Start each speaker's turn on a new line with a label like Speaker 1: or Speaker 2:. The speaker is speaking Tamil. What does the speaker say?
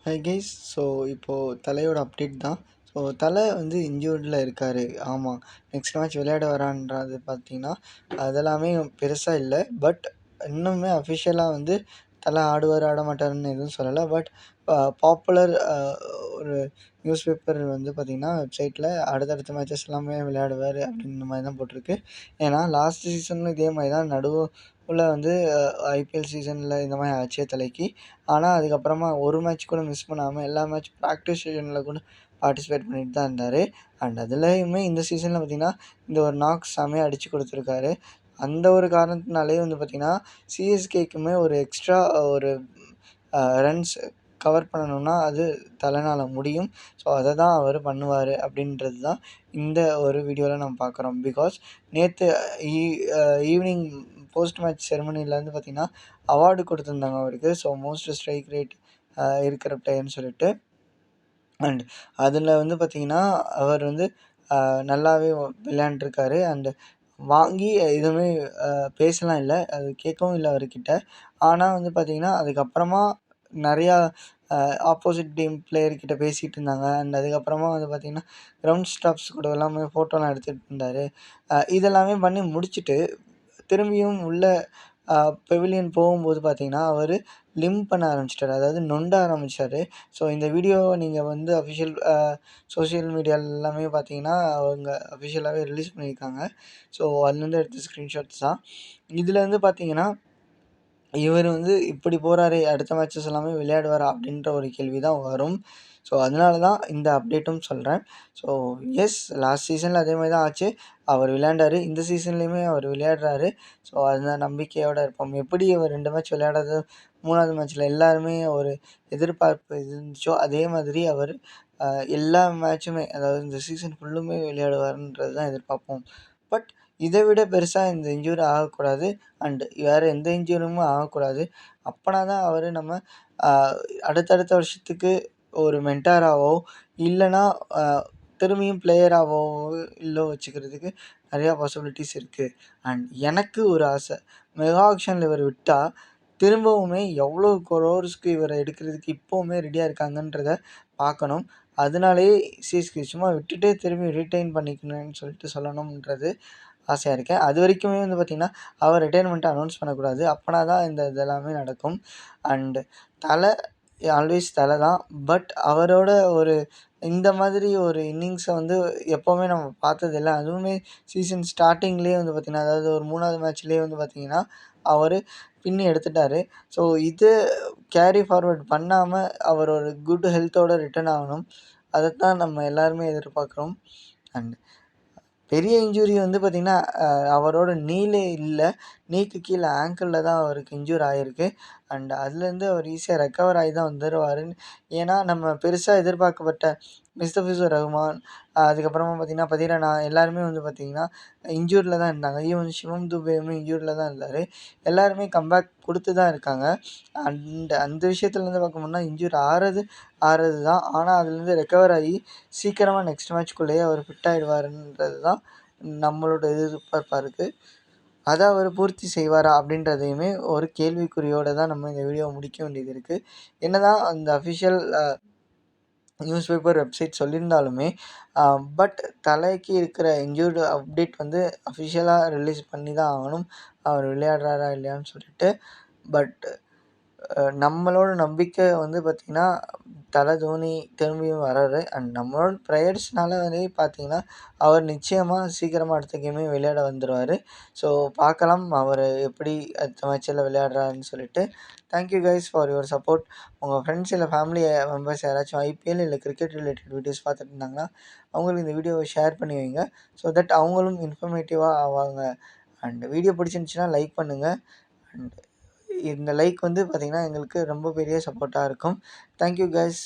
Speaker 1: Hi guys. ஸோ இப்போது தலையோட அப்டேட் தான். ஸோ தலை வந்து இன்ஜூர்டில் இருக்கார். ஆமாம், நெக்ஸ்ட் மேட்ச் விளையாட வரான்றது பார்த்தீங்கன்னா அதெல்லாமே பெருசாக இல்லை. பட் இன்னுமே அஃபிஷியலாக வந்து தலை ஆடுவார் ஆட மாட்டாருன்னு எதுவும் சொல்லலை. பட் பாப்புலர் ஒரு நியூஸ் பேப்பர் வந்து பார்த்திங்கன்னா வெப்சைட்டில் அடுத்தடுத்த மேட்சஸ் எல்லாமே விளையாடுவார் அப்படின்ற மாதிரி தான் போட்டிருக்கு. ஏன்னா லாஸ்ட் சீசன்லும் இதே மாதிரி தான் நடுவில் வந்து ஐபிஎல் சீசனில் இந்த மாதிரி ஆச்சே தலைக்கு. ஆனால் அதுக்கப்புறமா ஒரு மேட்ச் கூட மிஸ் பண்ணாமல் எல்லா மேட்ச் ப்ராக்டிஸ் செஷனில் கூட பார்ட்டிசிபேட் பண்ணிட்டு தான் இருந்தார். அண்ட் அதுலேயுமே இந்த சீசனில் பார்த்திங்கன்னா இந்த ஒரு நாக் செமையாக அடித்து கொடுத்துருக்காரு. அந்த ஒரு காரணத்தினாலே வந்து பார்த்திங்கன்னா சிஎஸ்கேக்குமே ஒரு எக்ஸ்ட்ரா ஒரு ரன்ஸ் கவர் பண்ணணும்னா அது தலைனால் முடியும். ஸோ அதை தான் அவர் பண்ணுவார் அப்படின்றது தான் இந்த ஒரு வீடியோவில் நம்ம பார்க்குறோம். பிகாஸ் நேற்று ஈவினிங் போஸ்ட் மேட்ச் செரமனியில் வந்து பார்த்திங்கன்னா அவார்டு கொடுத்துருந்தாங்க அவருக்கு. ஸோ மோஸ்ட் ஸ்ட்ரைக் ரேட் இருக்கிற பிளேயர்னு சொல்லிட்டு. அண்ட் அதில் வந்து பார்த்திங்கன்னா அவர் வந்து நல்லாவே விளையாண்டுருக்காரு. அண்டு வாங்கி எதுவுமே பேசலாம் இல்லை, அது கேட்கவும் இல்லை அவர்கிட்ட. ஆனால் வந்து பார்த்திங்கன்னா அதுக்கப்புறமா நிறையா ஆப்போசிட் டீம் பிளேயர்கிட்ட பேசிகிட்டு இருந்தாங்க. அண்ட் அதுக்கப்புறமா வந்து பார்த்திங்கன்னா கிரவுண்ட் ஸ்டாஃப்ஸ் கூட எல்லாமே ஃபோட்டோலாம் எடுத்துகிட்டு இருந்தார். இதெல்லாமே பண்ணி முடிச்சுட்டு திரும்பியும் உள்ள பெவிலியன் போகும்போது பார்த்திங்கன்னா அவர் லிம் பண்ண ஆரம்பிச்சிட்டாரு, அதாவது நொண்ட ஆரம்பித்தார். ஸோ இந்த வீடியோவை நீங்கள் வந்து அஃபிஷியல் சோஷியல் மீடியாவில் எல்லாமே பார்த்தீங்கன்னா அவங்க அஃபிஷியலாகவே ரிலீஸ் பண்ணியிருக்காங்க. ஸோ அதுலேருந்து எடுத்த ஸ்க்ரீன்ஷாட்ஸ் தான். இதில் வந்து பார்த்தீங்கன்னா இவர் வந்து இப்படி போகிறாரே, அடுத்த மேட்சஸ் எல்லாமே விளையாடுவாரா அப்படின்ற ஒரு கேள்வி தான் வரும். ஸோ அதனால தான் இந்த அப்டேட்டும் சொல்கிறேன். ஸோ எஸ், லாஸ்ட் சீசனில் அதே மாதிரி தான் ஆச்சு. அவர் விளையாண்டார், இந்த சீசன்லேயுமே அவர் விளையாடுறாரு. ஸோ அதுதான் நம்பிக்கையோடு இருப்போம். எப்படி அவர் 2 மேட்ச் விளையாடாத 3வது மேட்ச்சில் எல்லாருமே ஒரு எதிர்பார்ப்பு இருந்துச்சோ அதே மாதிரி அவர் எல்லா மேட்சுமே, அதாவது இந்த சீசன் ஃபுல்லுமே விளையாடுவார்ன்றது தான் எதிர்பார்ப்போம். பட் இதை விட பெருசாக இந்த இன்ஜூரி ஆகக்கூடாது. அண்டு வேறு எந்த இன்ஜூரியுமே ஆகக்கூடாது. அப்போனா தான் அவர் நம்ம அடுத்தடுத்த வருஷத்துக்கு ஒரு மென்டாராகவோ இல்லைனா திரும்பியும் பிளேயராகவோ இல்லை வச்சுக்கிறதுக்கு நிறையா பாசிபிலிட்டிஸ் இருக்குது. அண்ட் எனக்கு ஒரு ஆசை, மெகா ஆக்ஷனில் இவர் விட்டால் திரும்பவுமே எவ்வளோ க்ரோர்ஸ்க்கு இவரை எடுக்கிறதுக்கு இப்போவுமே ரெடியாக இருக்காங்கன்றத பார்க்கணும். அதனாலேயே சிஎஸ்கே சும்மா விட்டுட்டு திரும்பி ரீட்டைன் பண்ணிக்கணும்னு சொல்லிட்டு சொல்லணுன்றது ஆசையாக இருக்கேன். அது வரைக்குமே வந்து பார்த்திங்கன்னா அவர் ரிட்டைர்மெண்ட்டை அனௌன்ஸ் பண்ணக்கூடாது. அப்போனா தான் இந்த இதெல்லாமே நடக்கும். அண்டு தலை ஆல்வேஸ் தலை தான். பட் அவரோட ஒரு இந்த மாதிரி ஒரு இன்னிங்ஸை வந்து எப்போவுமே நம்ம பார்த்ததில்ல. அதுவுமே சீசன் ஸ்டார்டிங்லேயே வந்து பார்த்திங்கன்னா, அதாவது ஒரு 3வது மேட்ச்லேயே வந்து பார்த்திங்கன்னா அவர் பின்னி எடுத்துட்டார். ஸோ இது கேரி ஃபார்வர்ட் பண்ணாமல் அவர் ஒரு குட் ஹெல்த்தோடு ரிட்டர்ன் ஆகணும். அதைத்தான் நம்ம எல்லாருமே எதிர்பார்க்குறோம். அண்ட் பெரிய இன்ஜூரி வந்து பார்த்திங்கன்னா அவரோட நீலே இல்லை, நீக்கு கீழே ஆங்கிளில் தான் அவருக்கு இன்ஜூர் ஆகிருக்கு. அண்ட் அதுலேருந்து அவர் ஈஸியாக ரெக்கவர் ஆகி தான் வந்துடுவாருன்னு. ஏன்னா நம்ம பெருசாக எதிர்பார்க்கப்பட்ட முஸ்தபிசூர் ரஹ்மான், அதுக்கப்புறமா பார்த்திங்கன்னா பதிரானா எல்லாருமே வந்து பார்த்திங்கன்னா இன்ஜூரில் தான் இருந்தாங்க. ஈவன் சிவம் துபேயுமே இன்ஜூரில் தான் இருந்தார். எல்லாருமே கம்பேக் கொடுத்து தான் இருக்காங்க. அண்ட் அந்த விஷயத்துலேருந்து பார்க்கணும்னா இன்ஜூரி ஆறது தான். ஆனால் அதுலேருந்து ரெக்கவர் ஆகி சீக்கிரமாக நெக்ஸ்ட் மேட்ச்க்குள்ளேயே அவர் ஃபிட் ஆகிடுவாருன்றது தான் நம்மளோட எதிர்பார்ப்பாக இருக்குது. அதை அவர் பூர்த்தி செய்வாரா அப்படின்றதையுமே ஒரு கேள்விக்குறியோடு தான் நம்ம இந்த வீடியோவை முடிக்க வேண்டியது இருக்குது. என்ன தான் அந்த அஃபிஷியல் நியூஸ் பேப்பர் வெப்சைட் சொல்லியிருந்தாலுமே பட் தலைக்கு இருக்கிற இன்ஜூர்டு அப்டேட் வந்து அஃபிஷியலாக ரிலீஸ் பண்ணி தான் ஆகணும், அவர் விளையாடுறாரா இல்லையான்னு சொல்லிட்டு. பட் நம்மளோட நம்பிக்கை வந்து பார்த்திங்கன்னா தலை தோனி திரும்பியும் வர்றாரு. அண்ட் நம்மளோட ப்ரேயர்ஸ்னால வந்து பார்த்திங்கன்னா அவர் நிச்சயமாக சீக்கிரமாக அடுத்த கேமே விளையாட வந்துடுவார். ஸோ பார்க்கலாம் அவர் எப்படி அடுத்த மேட்சில் விளையாடுறாருன்னு சொல்லிட்டு. Thank you guys for your support. உங்கள் ஃப்ரெண்ட்ஸ் இல்லை ஃபேமிலி மெம்பர்ஸ் யாராச்சும் ஐபிஎல் இல்லை கிரிக்கெட் ரிலேட்டட் வீடியோஸ் பார்த்துட்டு இருந்தாங்கன்னா அவங்களுக்கு இந்த வீடியோவை ஷேர் பண்ணி வைங்க. ஸோ தட் அவங்களும் இன்ஃபர்மேட்டிவாக ஆவாங்க. அண்ட் வீடியோ பிடிச்சிருந்துச்சின்னா லைக் பண்ணுங்கள். அண்ட் இந்த லைக் வந்து பார்த்திங்கன்னா எங்களுக்கு ரொம்ப பெரிய சப்போர்ட்டாக இருக்கும். Thank you guys.